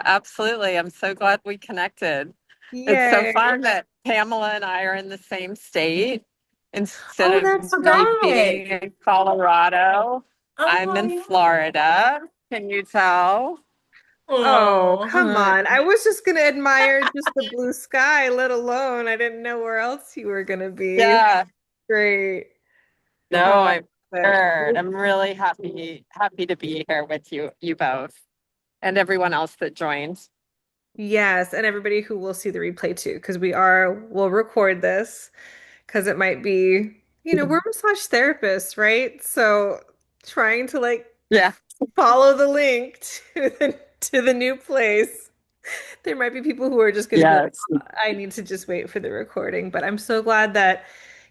absolutely. I'm so glad we connected. It's so Yay. fun that Pamela and I are in the same state instead Oh, of that's me right. being in Colorado. I'm in Oh, Florida. Can you tell? oh, come Uh, on. I was just gonna admire just the blue sky, let alone I didn't know where else you were gonna be. yeah, Great. no, Oh, I'm but sure. I'm really happy to be here with you both, and everyone else that joined. yes, and everybody who will see the replay too, because we'll record this because it might be, we're massage therapists, right? So trying to like Yeah. follow the link to the new place. There might be people who are just going to be like, Yes, "Oh, I need to just wait for the recording." But I'm so glad that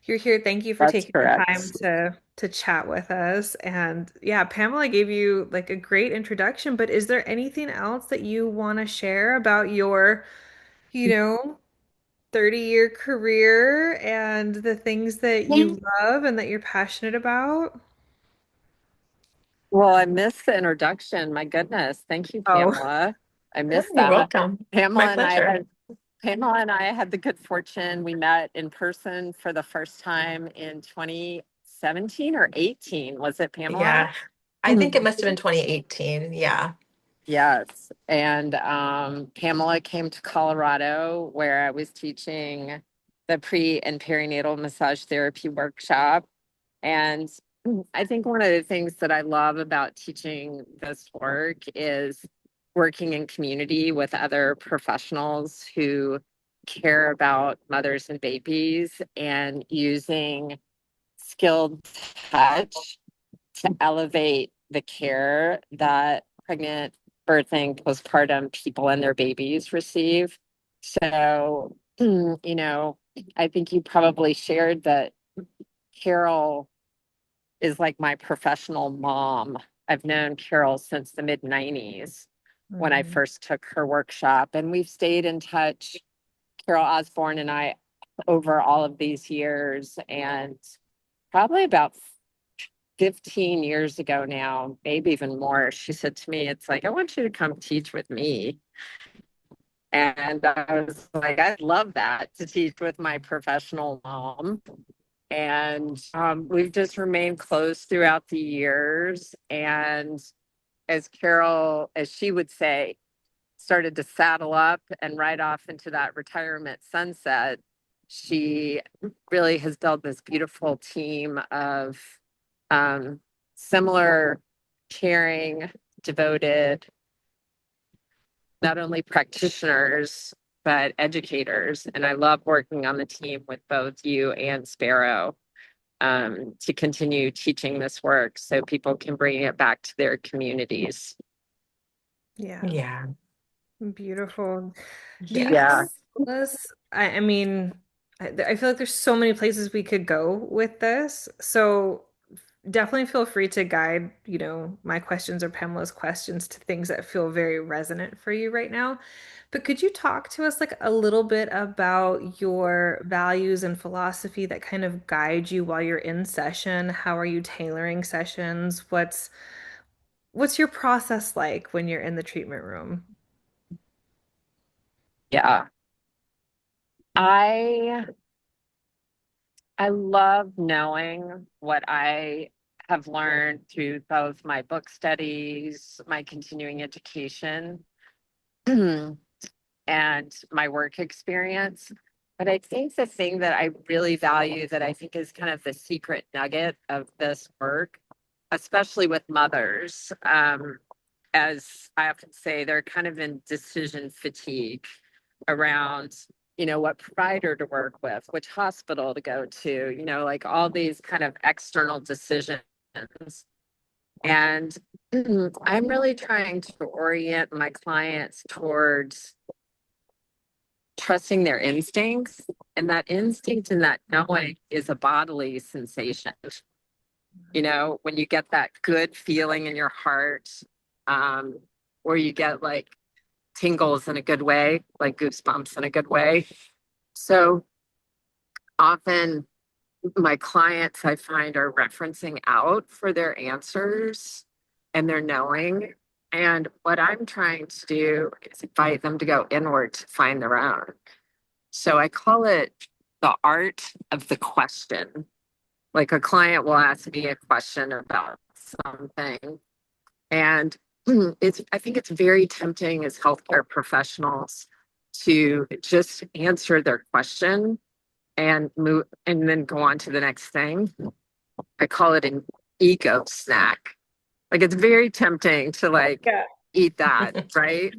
you're here. Thank you for that's taking the time correct. to chat with us. And yeah, Pamela gave you like a great introduction, but is there anything else that you want to share about your, you know, 30-year career and the things that you love and that you're passionate about? Well, I missed the introduction. My goodness. Thank you, Oh, Pamela. I Oh, missed you're that. welcome. My Pamela and I pleasure. had Pamela and I had the good fortune. We met in person for the first time in 2017 or 18. Was it, Pamela? Yeah. I think it must have been 2018. Yeah. Yes. And Pamela came to Colorado where I was teaching the pre and perinatal massage therapy workshop. And I think one of the things that I love about teaching this work is working in community with other professionals who care about mothers and babies and using skilled touch to elevate the care that pregnant, birthing, postpartum people and their babies receive. So, I think you probably shared that Carole is like my professional mom. I've known Carole since the mid 90s when I mhm. first took her workshop, and we've stayed in touch, Carole Osborne and I, over all of these years. And probably about 15 years ago now, maybe even more, she said to me, it's like, I want you to come teach with me. And I was like, I'd love that to teach with my professional mom. And we've just remained close throughout the years. And as Carole, as she would say, started to saddle up and ride off into that retirement sunset, she really has built this beautiful team of um, similar, caring, devoted, not only practitioners, but educators. And I love working on the team with both you and Sparrow to continue teaching this work so people can bring it back to their communities. Yeah, Yeah. beautiful. Do you have Yeah. Yes. this? I mean, I feel like there's so many places we could go with this. So definitely feel free to guide, my questions or Pamela's questions to things that feel very resonant for you right now. But could you talk to us like a little bit about your values and philosophy that kind of guide you while you're in session? How are you tailoring sessions? What's your process like when you're in the treatment room? Yeah. I I love knowing what I have learned through both my book studies, my continuing education, and my work experience. But I think the thing that I really value that I think is kind of the secret nugget of this work, especially with mothers, as I often say, they're kind of in decision fatigue around, what provider to work with, which hospital to go to, like all these kind of external decisions. And I'm really trying to orient my clients towards trusting their instincts. And that instinct and that knowing is a bodily sensation. When you get that good feeling in your heart, um, or you get like tingles in a good way, like goosebumps in a good way. So often my clients I find are referencing out for their answers and their knowing. And what I'm trying to do is invite them to go inward to find their own. So I call it the art of the question. Like a client will ask me a question about something, and I think it's very tempting as healthcare professionals to just answer their question and move and then go on to the next thing. I call it an ego snack. Like it's very tempting to like Yeah. eat that, right?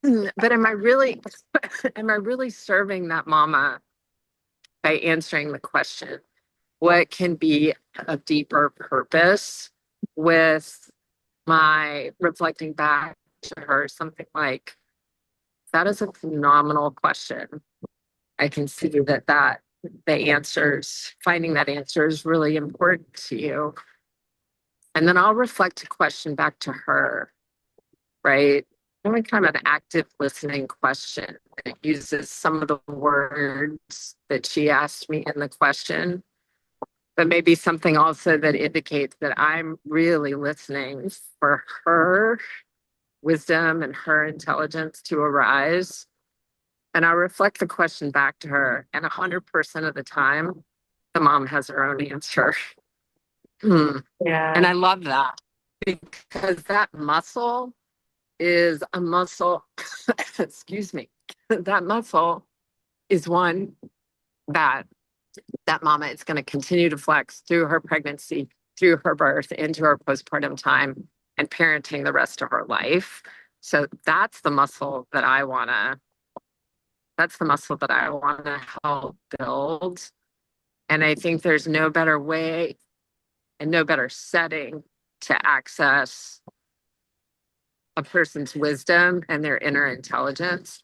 But am I really serving that mama by answering the question? What can be a deeper purpose with my reflecting back to her something like, that is a phenomenal question. I can see that finding that answer is really important to you. And then I'll reflect a question back to her, right? Really kind of an active listening question. It uses some of the words that she asked me in the question, but maybe something also that indicates that I'm really listening for her wisdom and her intelligence to arise. And I reflect the question back to her. And 100% of the time, the mom has her own answer. And Yeah. I love that because that muscle is a muscle, excuse me, that muscle is one that that mama is going to continue to flex through her pregnancy, through her birth, into her postpartum time, and parenting the rest of her life. So that's the muscle that I want to help build. And I think there's no better way and no better setting to access a person's wisdom and their inner intelligence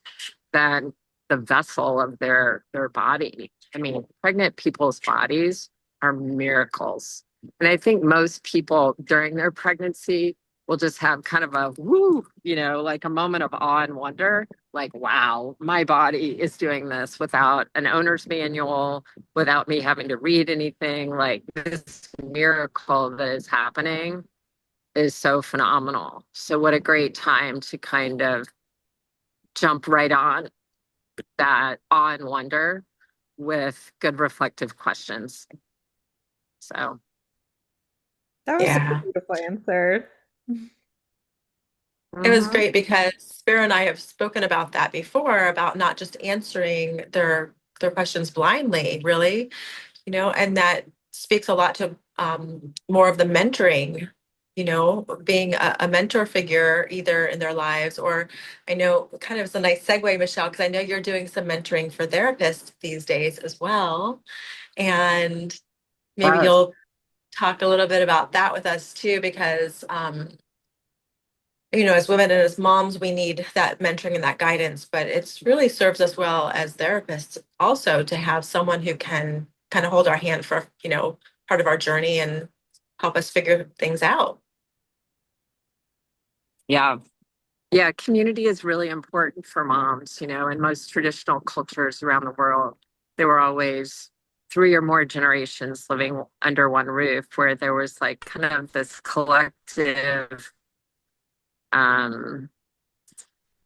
than the vessel of their body. I mean, pregnant people's bodies are miracles. And I think most people during their pregnancy will just have kind of a woo, like a moment of awe and wonder, like, wow, my body is doing this without an owner's manual, without me having to read anything. Like this miracle that is happening is so phenomenal. So what a great time to kind of jump right on that awe and wonder with good reflective questions. So That was such a Yeah. beautiful answer. It was mhm. great because Sparrow and I have spoken about that before, about not just answering their questions blindly, really, and that speaks a lot to more of the mentoring, being a mentor figure either in their lives or I know kind of it's a nice segue, Michelle, because I know you're doing some mentoring for therapists these days as well. And maybe Yes. you'll talk a little bit about that with us too, because as women and as moms, we need that mentoring and that guidance, but it's really serves us well as therapists also to have someone who can kind of hold our hand for, part of our journey and help us figure things out. Yeah. Yeah. Community is really important for moms, in most traditional cultures around the world. There were always three or more generations living under one roof where there was like kind of this um,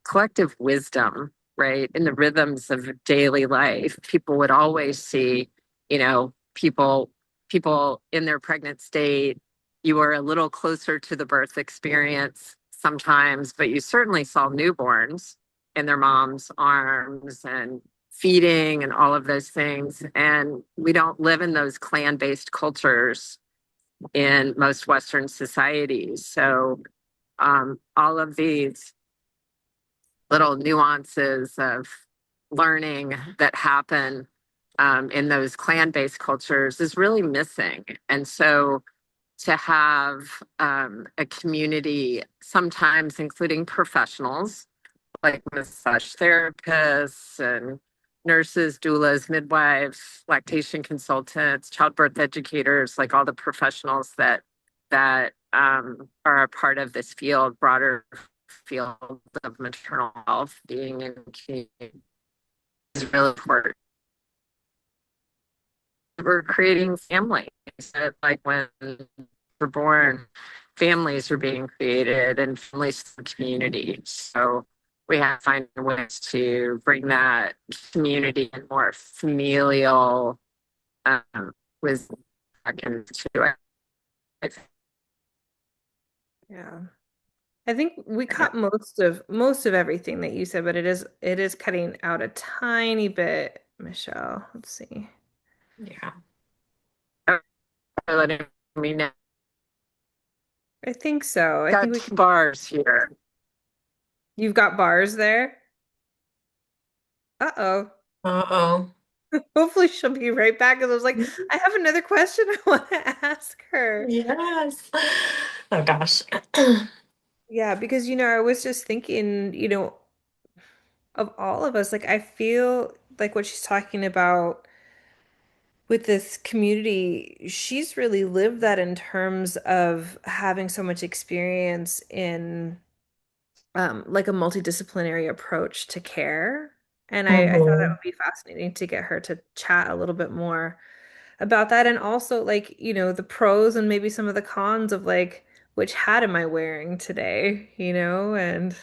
collective wisdom, right? In the rhythms of daily life. People would always see, people in their pregnant state. You were a little closer to the birth experience sometimes, but you certainly saw newborns in their mom's arms and feeding and all of those things. And we don't live in those clan-based cultures in most Western societies. So all of these little nuances of learning that happen in those clan-based cultures is really missing. And so to have a community, sometimes including professionals like massage therapists and nurses, doulas, midwives, lactation consultants, childbirth educators, like all the professionals that are a part of this broader field of maternal health, being in community is really important. We're creating families that, like when we're born, families are being created and families in the community. So we have to find ways to bring that community and more familial wisdom back into it. Yeah. I think we caught most of everything that you said, but it is cutting out a tiny bit, Michelle. Let's see. Yeah. Letting me know. I think so. I think Got we can. two bars here. You've got bars there. Uh-oh. Uh-oh. Hopefully she'll be right back. Because I was like, I have another question I want to ask her. Yes. Oh gosh. Yeah, because I was just thinking, of all of us, like I feel like what she's talking about with this community, she's really lived that in terms of having so much experience in like a multidisciplinary approach to care. And I thought that Hmm. would be fascinating to get her to chat a little bit more about that. And also like, the pros and maybe some of the cons of like, which hat am I wearing today, And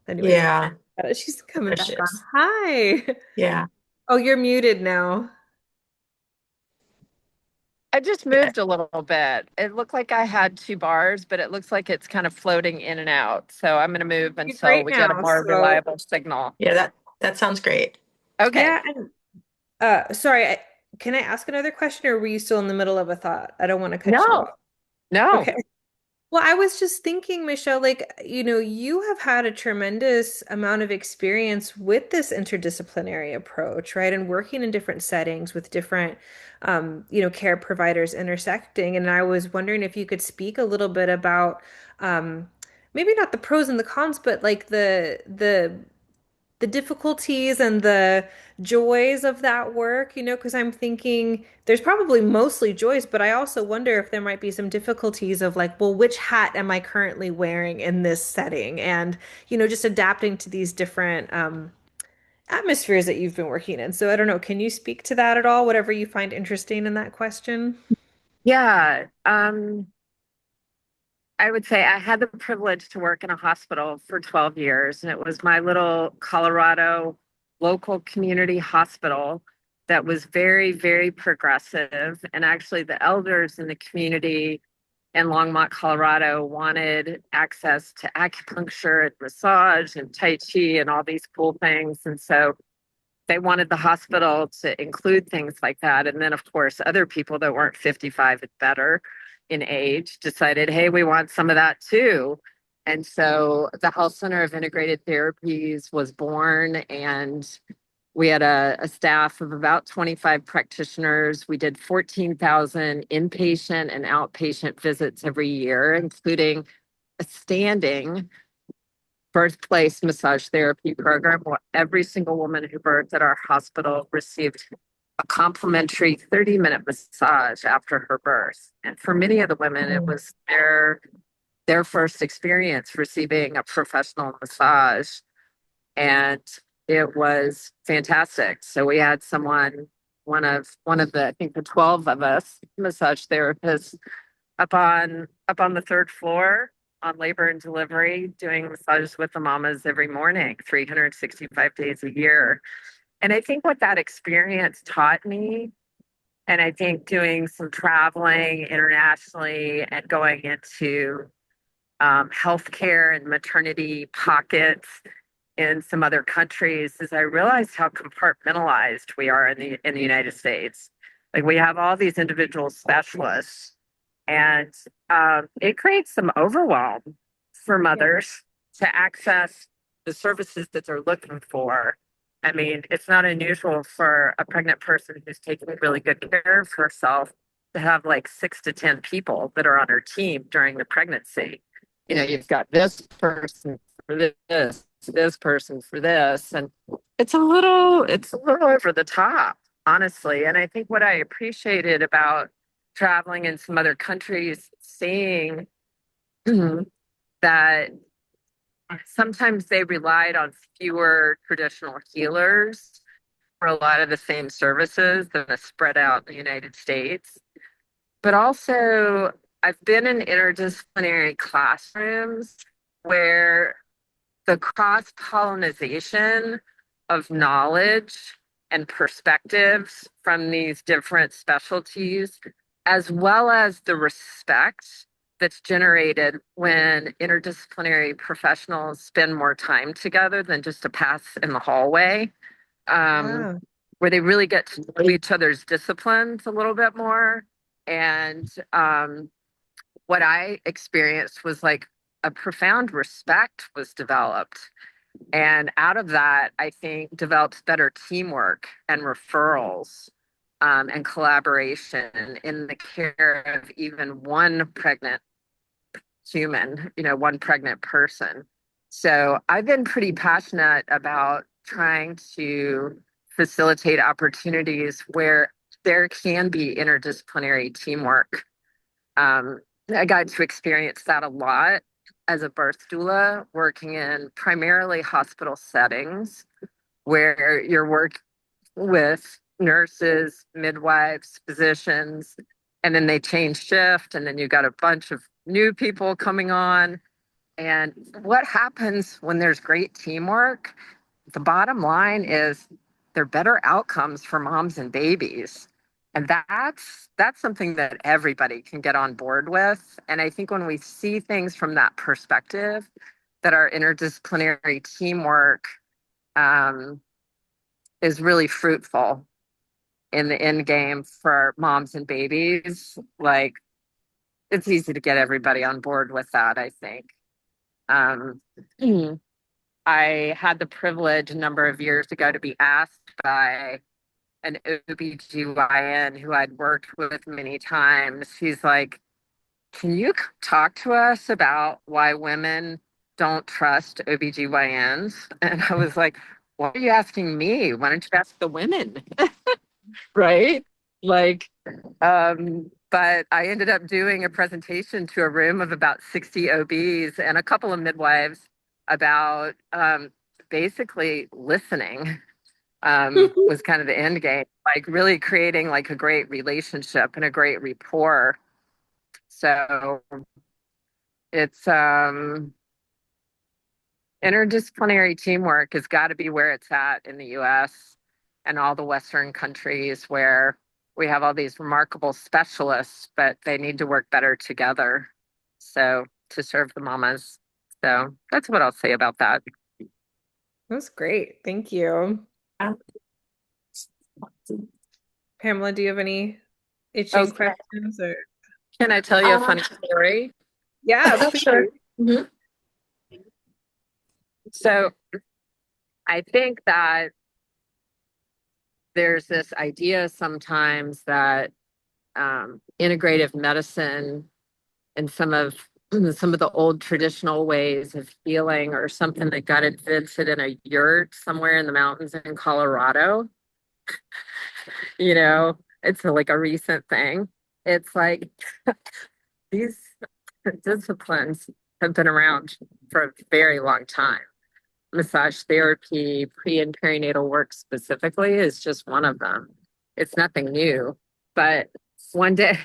anyway, Yeah, she's coming there back she on. is. Hi. Yeah. Oh, you're muted now. I just moved a little bit. It looked like I had two bars, but it looks like it's kind of floating in and out. So I'm going to move You're until great we get a now. more So reliable signal. Yeah, that sounds great. Okay. yeah, and sorry, can I ask another question or were you still in the middle of a thought? I don't want to cut you No, off. no. Okay. Well, I was just thinking, Michelle, like, you have had a tremendous amount of experience with this interdisciplinary approach, right? And working in different settings with different, care providers intersecting. And I was wondering if you could speak a little bit about, um, maybe not the pros and the cons, but like the difficulties and the joys of that work, because I'm thinking there's probably mostly joys, but I also wonder if there might be some difficulties of like, well, which hat am I currently wearing in this setting? And, just adapting to these different atmospheres that you've been working in. So I don't know, can you speak to that at all? Whatever you find interesting in that question? Yeah. I would say I had the privilege to work in a hospital for 12 years, and it was my little Colorado local community hospital that was very, very progressive. And actually, the elders in the community in Longmont, Colorado wanted access to acupuncture and massage and Tai Chi and all these cool things. And so they wanted the hospital to include things like that. And then, of course, other people that weren't 55 and better in age decided, hey, we want some of that too. And so the Health Center of Integrated Therapies was born, and we had a staff of about 25 practitioners. We did 14,000 inpatient and outpatient visits every year, including a standing birthplace massage therapy program where every single woman who birthed at our hospital received a complimentary 30-minute massage after her birth. And for many of the women, it was their first experience receiving a professional massage. And it was fantastic. So we had one of the I think the 12 of us massage therapists up on the third floor on labor and delivery, doing massages with the mamas every morning, 365 days a year. And I think what that experience taught me, and I think doing some traveling internationally and going into healthcare and maternity pockets in some other countries, is I realized how compartmentalized we are in the United States. Like we have all these individual specialists, and it creates some overwhelm for Yeah. mothers to access the services that they're looking for. I mean, it's not unusual for a pregnant person who's taking really good care of herself to have like 6 to 10 people that are on her team during the pregnancy. You've got this person for this person for this, and it's a little over the top, honestly. And I think what I appreciated about traveling in some other countries, seeing that sometimes they relied on fewer traditional healers for a lot of the same services that are spread out in the United States. But also, I've been in interdisciplinary classrooms where the cross-pollination of knowledge and perspectives from these different specialties, as well as the respect that's generated when interdisciplinary professionals spend more time together than just a pass in the hallway, um, Wow. where they really get to know each other's disciplines a little bit more. And what I experienced was like a profound respect was developed. And out of that, I think develops better teamwork and referrals and collaboration in the care of even one pregnant human, one pregnant person. So I've been pretty passionate about trying to facilitate opportunities where there can be interdisciplinary teamwork. I got to experience that a lot as a birth doula, working in primarily hospital settings where you're working with nurses, midwives, physicians, and then they change shift, and then you got a bunch of new people coming on. And what happens when there's great teamwork? The bottom line is there are better outcomes for moms and babies. And that's something that everybody can get on board with. And I think when we see things from that perspective, that our interdisciplinary teamwork is really fruitful in the end game for moms and babies. Like it's easy to get everybody on board with that, I think. Um, I had the privilege a number of years ago to be asked by an OBGYN who I'd worked with many times. He's like, can you talk to us about why women don't trust OBGYNs? And I was like, why are you asking me? Why don't you ask the women? Right? Like, but I ended up doing a presentation to a room of about 60 OBs and a couple of midwives about basically listening was kind of the end game, like really creating like a great relationship and a great rapport. So it's interdisciplinary teamwork has got to be where it's at in the US and all the Western countries where we have all these remarkable specialists, but they need to work better together. So to serve the mamas. So that's what I'll say about that. That's great. Thank you. Pamela, do you have any itching Okay. questions or? Can I tell you a funny story? Yeah, Sure. please. Mhm. So I think that there's this idea sometimes that integrative medicine and some of the old traditional ways of healing or something that got invented in a yurt somewhere in the mountains in Colorado. It's like a recent thing. It's like these disciplines have been around for a very long time. Massage therapy, pre and perinatal work specifically is just one of them. It's nothing new. But one day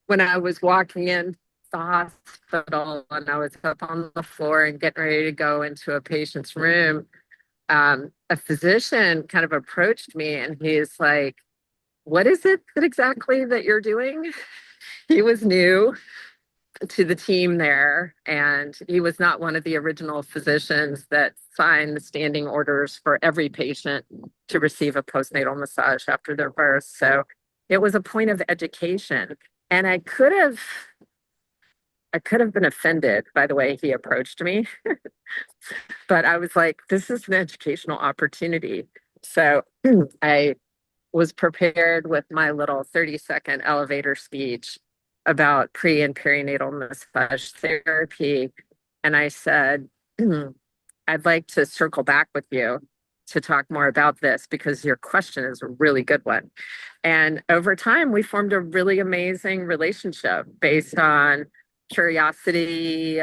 when I was walking in the hospital and I was up on the floor and getting ready to go into a patient's room, a physician kind of approached me and he's like, what is it that exactly that you're doing? He was new to the team there, and he was not one of the original physicians that signed the standing orders for every patient to receive a postnatal massage after their birth. So it was a point of education. And I could have been offended by the way he approached me, but I was like, this is an educational opportunity. So I was prepared with my little 30-second elevator speech about pre and perinatal massage therapy. And I said, I'd like to circle back with you to talk more about this because your question is a really good one. And over time, we formed a really amazing relationship based on curiosity,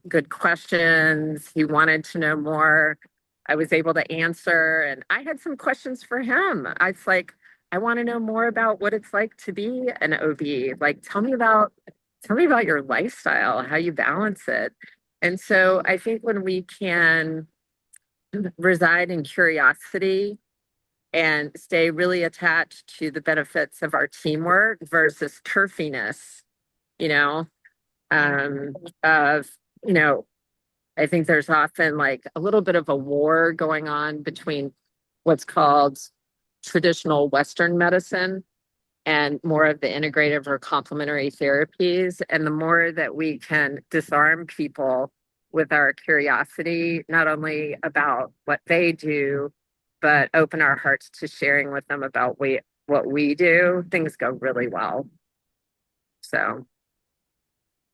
good questions. He wanted to know more. I was able to answer, and I had some questions for him. I was like, I want to know more about what it's like to be an OB. Like, tell me about tell me about your lifestyle, how you balance it. And so I think when we can reside in curiosity and stay really attached to the benefits of our teamwork versus turfiness, you know, um, of, you know, I think there's often like a little bit of a war going on between what's called traditional Western medicine and more of the integrative or complementary therapies. And the more that we can disarm people with our curiosity, not only about what they do, but open our hearts to sharing with them about what we do, things go really well. So,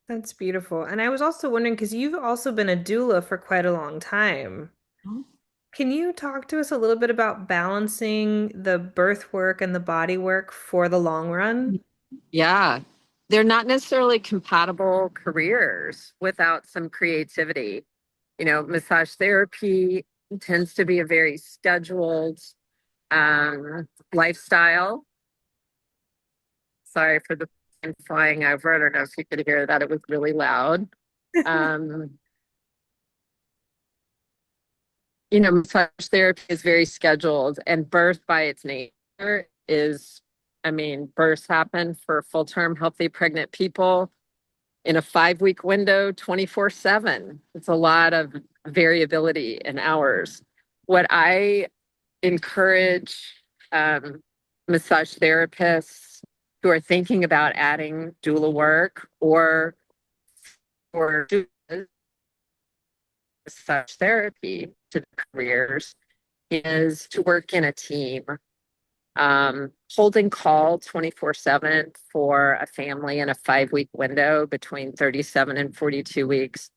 That's beautiful. And I was also wondering, because you've also been a doula for quite a long time. Can you talk to us a little bit about balancing the birth work and the body work for the long run? yeah, they're not necessarily compatible careers without some creativity. Massage therapy tends to be a very scheduled lifestyle. Sorry for the plane flying over. I don't know if you could hear that. It was really loud. Um, Massage therapy is very scheduled, and birth by its nature is, I mean, births happen for full-term healthy pregnant people in a 5-week window, 24/7. It's a lot of variability in hours. What I encourage massage therapists who are thinking about adding doula work or massage therapy to the careers is to work in a team. Holding call 24/7 for a family in a 5-week window between 37 and 42 weeks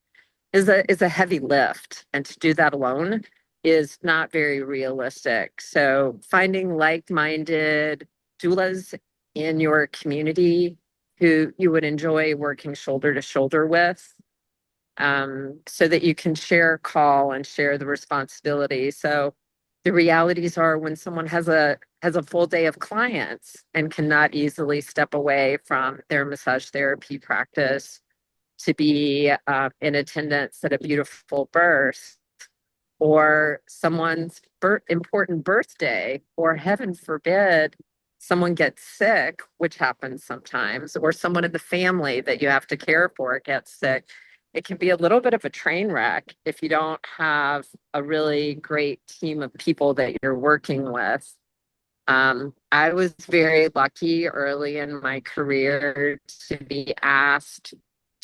is a heavy lift. And to do that alone is not very realistic. So finding like-minded doulas in your community who you would enjoy working shoulder to shoulder with, so that you can share call and share the responsibility. So the realities are when someone has a full day of clients and cannot easily step away from their massage therapy practice to be in attendance at a beautiful birth or someone's important birthday, or heaven forbid, someone gets sick, which happens sometimes, or someone in the family that you have to care for gets sick. It can be a little bit of a train wreck if you don't have a really great team of people that you're working with. I was very lucky early in my career to be asked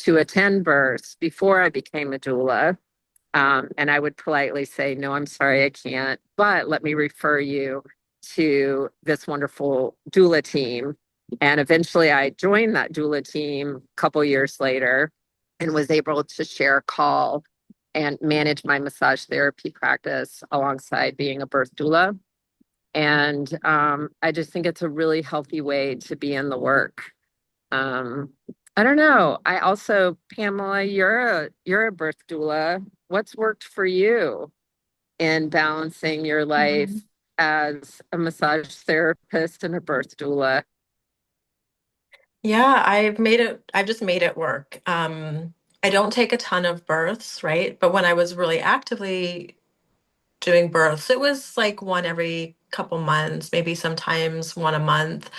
to attend births before I became a doula. And I would politely say, no, I'm sorry, I can't, but let me refer you to this wonderful doula team. And eventually I joined that doula team a couple years later and was able to share a call and manage my massage therapy practice alongside being a birth doula. And I just think it's a really healthy way to be in the work. Um, I don't know. I also, Pamela, you're a birth doula. What's worked for you in balancing your life Mhm. as a massage therapist and a birth doula? Yeah, I've just made it work. I don't take a ton of births, right? But when I was really actively doing births, it was like one every couple months, maybe sometimes one a month.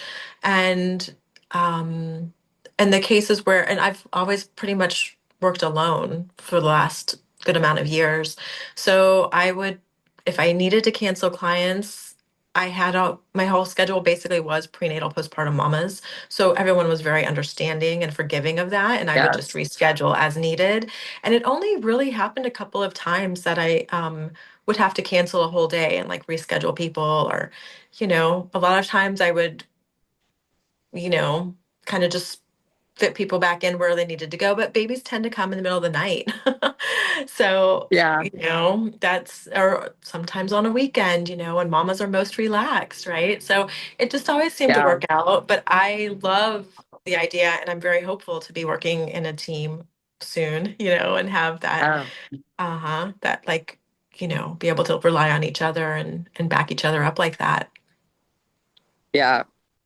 And um and the cases where and I've always pretty much worked alone for the last good amount of years. So I would if I needed to cancel clients, I had my whole schedule basically was prenatal postpartum mamas. So everyone was very understanding and forgiving of that, and I would just Yes. reschedule as needed. And it only really happened a couple of times that I would have to cancel a whole day and like reschedule people, or a lot of times I would kind of just fit people back in where they needed to go, but babies tend to come in the middle of the night. So, Yeah. that's, or sometimes on a weekend, when mamas are most relaxed, right? So it just always seemed to Yeah. work out. But I love the idea, and I'm very hopeful to be working in a team soon, and have that, Oh, that like, be able to rely on each other and back each other up like that. yeah.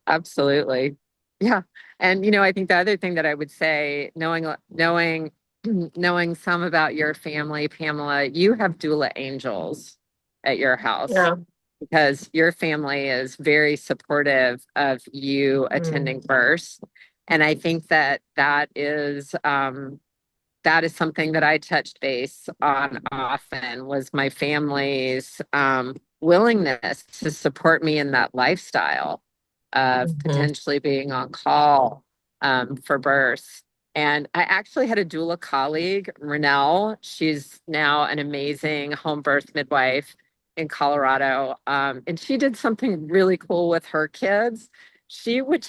Absolutely. Yeah. And I think the other thing that I would say, knowing some about your family, Pamela, you have doula angels at your house Yeah. because your family is very supportive of you Mm. attending first. And I think that is something that I touched base on often was my family's willingness to support me in that lifestyle of Mhm. potentially being on call for births. And I actually had a doula colleague, Renelle. She's now an amazing home birth midwife in Colorado. And she did something really cool with her kids. She would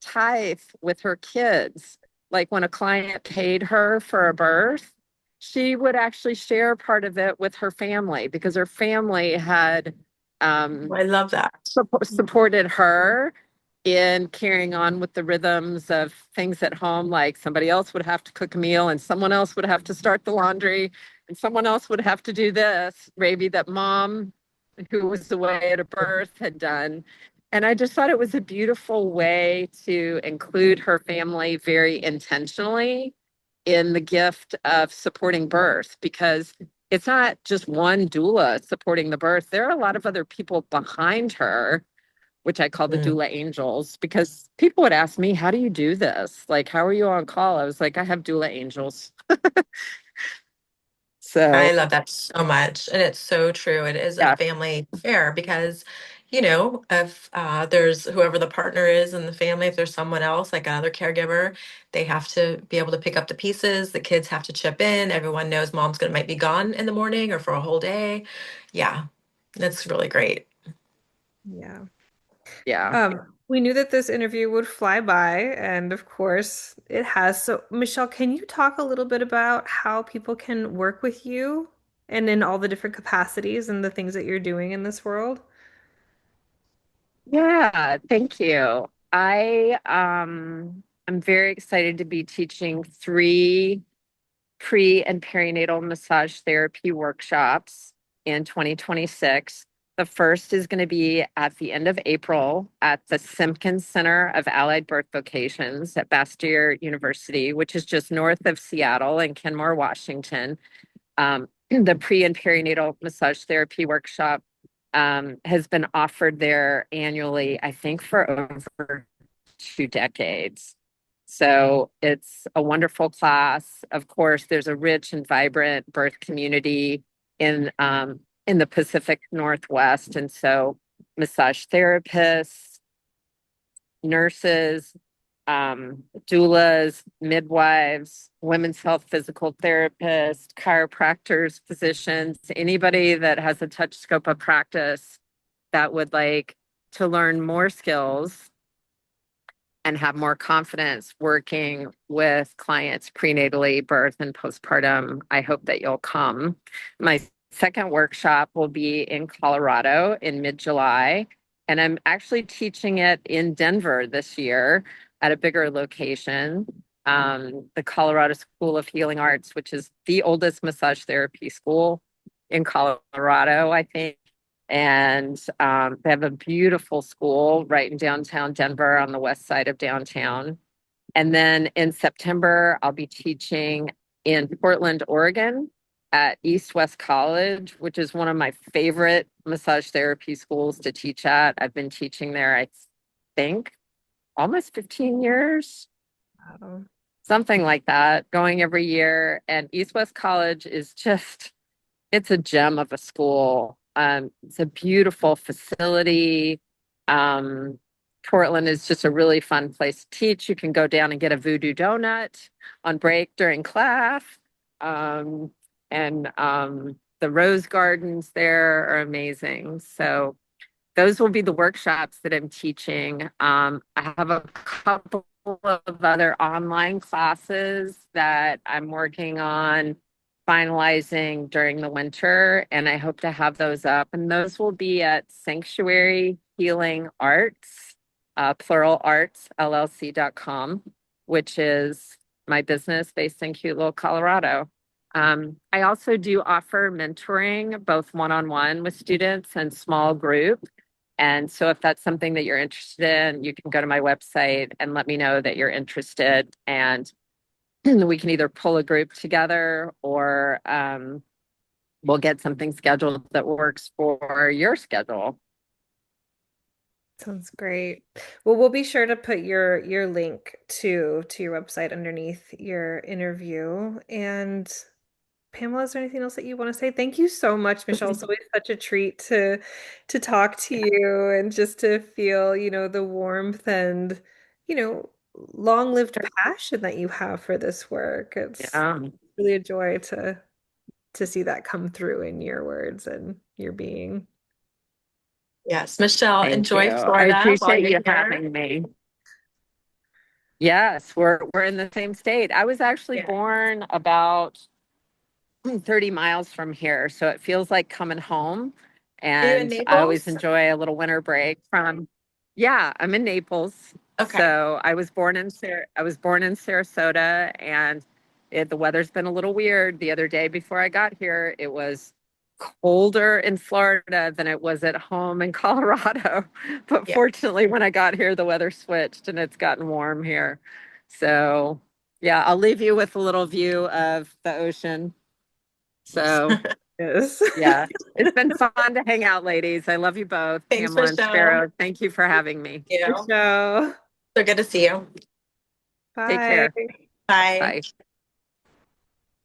tithe with her kids, like when a client paid her for a birth, she would actually share part of it with her family because her family had I love that. supported her in carrying on with the rhythms of things at home. Like somebody else would have to cook a meal and someone else would have to start the laundry and someone else would have to do this, maybe that mom who was away at a birth had done. And I just thought it was a beautiful way to include her family very intentionally in the gift of supporting birth because it's not just one doula supporting the birth. There are a lot of other people behind her, which I call the Mm. doula angels, because people would ask me, how do you do this? Like, how are you on call? I was like, I have doula angels. I So, love that so much. And it's so true. It is a yeah, family affair because, if there's whoever the partner is in the family, if there's someone else, like another caregiver, they have to be able to pick up the pieces. The kids have to chip in. Everyone knows mom's gonna might be gone in the morning or for a whole day. Yeah, that's really great. Yeah. yeah. We knew that this interview would fly by, and of course it has. So, Michelle, can you talk a little bit about how people can work with you and in all the different capacities and the things that you're doing in this world? Yeah, thank you. I'm very excited to be teaching 3 pre and perinatal massage therapy workshops in 2026. The first is going to be at the end of April at the Simpkins Center of Allied Birth Vocations at Bastyr University, which is just north of Seattle in Kenmore, Washington. The pre and perinatal massage therapy workshop has been offered there annually, I think, for over 2 decades. So it's a wonderful class. Of course, there's a rich and vibrant birth community in the Pacific Northwest, and so massage therapists, nurses, doulas, midwives, women's health physical therapists, chiropractors, physicians, anybody that has a touch scope of practice that would like to learn more skills and have more confidence working with clients prenatally, birth, and postpartum. I hope that you'll come. My second workshop will be in Colorado in mid-July, and I'm actually teaching it in Denver this year at a bigger location, the Colorado School of Healing Arts, which is the oldest massage therapy school in Colorado, I think. And they have a beautiful school right in downtown Denver on the west side of downtown. And then in September, I'll be teaching in Portland, Oregon at East West College, which is one of my favorite massage therapy schools to teach at. I've been teaching there, I think, almost 15 years, Wow. something like that, going every year. And East West College is just, it's a gem of a school. It's a beautiful facility. Um, Portland is just a really fun place to teach. You can go down and get a voodoo donut on break during class. Um, and the rose gardens there are amazing. So those will be the workshops that I'm teaching. I have a couple of other online classes that I'm working on finalizing during the winter, and I hope to have those up. And those will be at Sanctuary Healing Arts, plural arts, LLC.com, which is my business based in cute little Colorado. I also do offer mentoring, both one-on-one with students and small group. And so if that's something that you're interested in, you can go to my website and let me know that you're interested. And we can either pull a group together or we'll get something scheduled that works for your schedule. Sounds great. Well, we'll be sure to put your link to your website underneath your interview. And Pamela, is there anything else that you want to say? Thank you so much, Michelle. It's always such a treat to talk to you and just to feel, the warmth and, long-lived passion that you have for this work. It's Yeah. really a joy to see that come through in your words and your being. Yes, Michelle, Thank you. enjoy I Florida while appreciate you're you here. having me. Yes, we're in the same state. I was actually Yeah. born about 30 miles from here, so it feels like coming home. Are you in And I always Naples? enjoy a little winter break from, yeah, I'm in Naples. Okay. So I was born in Sarasota, and the weather's been a little weird. The other day before I got here, it was colder in Florida than it was at home in Colorado. But Yeah. fortunately, when I got here, the weather switched and it's gotten warm here. So, yeah, I'll leave you with a little view of the ocean. So, Yes. yeah, it's been fun to hang out, ladies. I love you both, Thanks, Pamela and Michelle. Sparrow. Thank you for having me. You. Show. So good to see you. Take Bye. care. Bye. Bye.